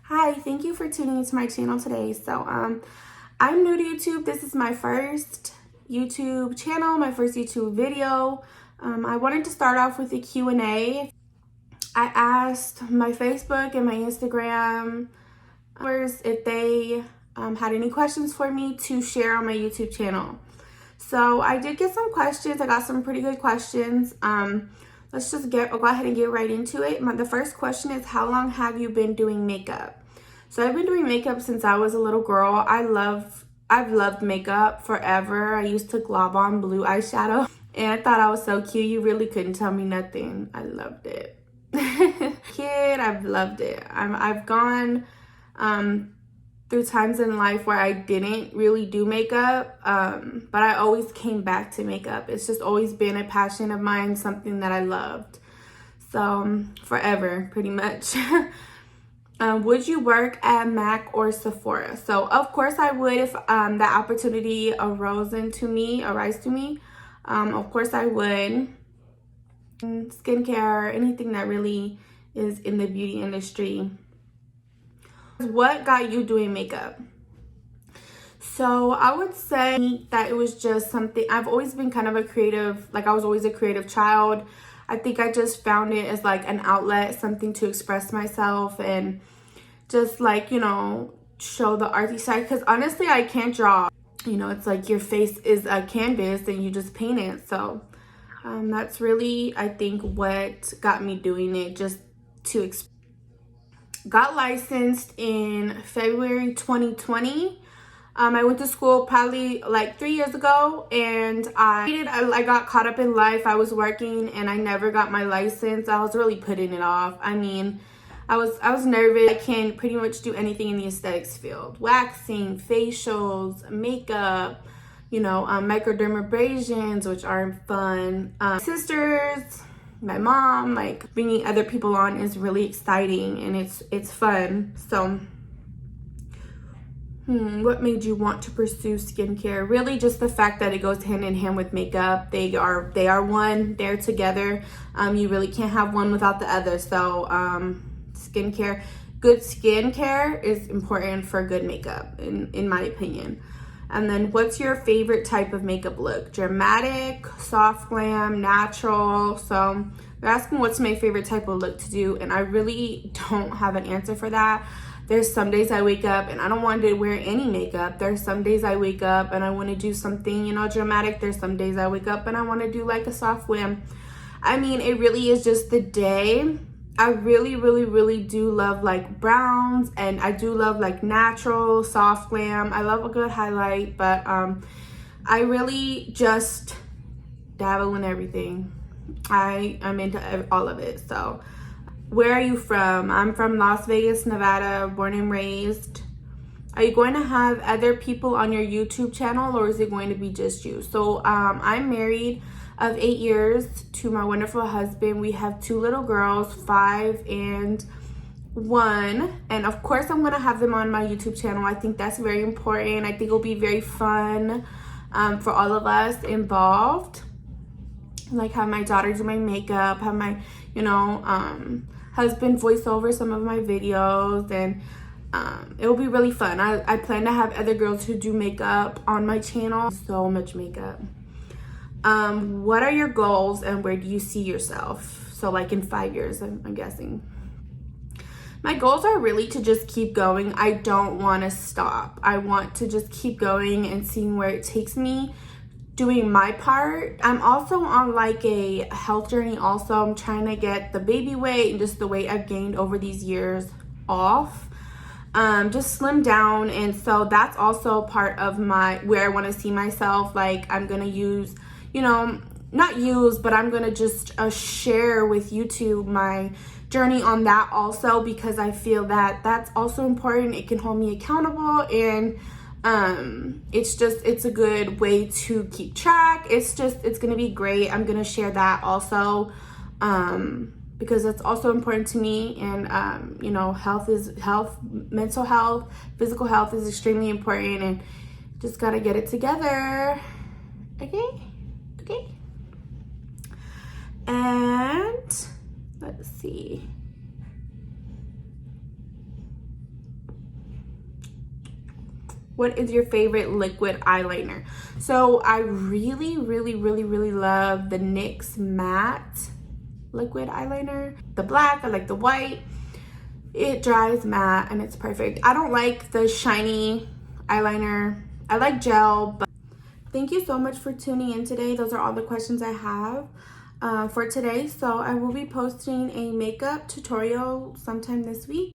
Hi, thank you for tuning into my channel today. I'm new to YouTube. This is my first YouTube channel, my first YouTube video. I wanted to start off with a Q&A. I asked my Facebook and my Instagram followers if they had any questions for me to share on my YouTube channel. So I did get some questions. I got some pretty good questions. Let's just go ahead and get right into it. The first question is, how long have you been doing makeup? So I've been doing makeup since I was a little girl. I've loved makeup forever. I used to glob on blue eyeshadow and I thought I was so cute. You really couldn't tell me nothing. I loved it. Kid, I've loved it. I've gone through times in life where I didn't really do makeup, but I always came back to makeup. It's just always been a passion of mine, something that I loved. So forever, pretty much. Would you work at MAC or Sephora? So of course I would if that opportunity arise to me. Of course I would. Skincare, anything that really is in the beauty industry. What got you doing makeup? So I would say that it was just something, I've always been kind of a creative, like I was always a creative child. I think I just found it as like an outlet, something to express myself and just like, you know, show the artsy side. Because honestly, I can't draw. You know, it's like your face is a canvas and you just paint it. So that's really, I think, what got me doing it, just to express. Got licensed in February 2020. I went to school probably like 3 years ago, and I got caught up in life. I was working and I never got my license. I was really putting it off. I mean, I was nervous. I can pretty much do anything in the aesthetics field. Waxing, facials, makeup, you know, microdermabrasions, which are fun. Sisters, my mom, like bringing other people on is really exciting and it's fun. So what made you want to pursue skincare? Really just the fact that it goes hand in hand with makeup. They are one, they're together. You really can't have one without the other. So skincare, good skincare is important for good makeup in my opinion. And then what's your favorite type of makeup look? Dramatic, soft glam, natural? So they're asking what's my favorite type of look to do, and I really don't have an answer for that. There's some days I wake up and I don't want to wear any makeup. There's some days I wake up and I want to do something, you know, dramatic. There's some days I wake up and I want to do like a soft glam. I mean, it really is just the day. I really do love like browns, and I do love like natural, soft glam. I love a good highlight, but I really just dabble in everything. I'm into all of it. So where are you from? I'm from Las Vegas, Nevada, born and raised. Are you going to have other people on your YouTube channel, or is it going to be just you? So I'm married of 8 years to my wonderful husband. We have 2 little girls, 5 and 1. And of course, I'm gonna have them on my YouTube channel. I think that's very important. I think it'll be very fun for all of us involved. Like have my daughter do my makeup, have my, you know, husband voice over some of my videos, and it will be really fun. I plan to have other girls who do makeup on my channel. So much makeup. What are your goals and where do you see yourself? So like in 5 years, I'm guessing. My goals are really to just keep going. I don't want to stop. I want to just keep going and seeing where it takes me, doing my part. I'm also on like a health journey also. I'm trying to get the baby weight and just the weight I've gained over these years off. Just slim down, and so that's also part of my where I want to see myself. Like I'm gonna use, you know, not use, but I'm gonna just share with YouTube my journey on that also, because I feel that that's also important. It can hold me accountable, and it's a good way to keep track. It's gonna be great. I'm gonna share that also because it's also important to me. And you know, health, mental health, physical health is extremely important, and just gotta get it together. Okay. And let's see. What is your favorite liquid eyeliner? So I really love the NYX matte liquid eyeliner. The black, I like the white. It dries matte and it's perfect. I don't like the shiny eyeliner. I like gel, but thank you so much for tuning in today. Those are all the questions I have for today. So I will be posting a makeup tutorial sometime this week.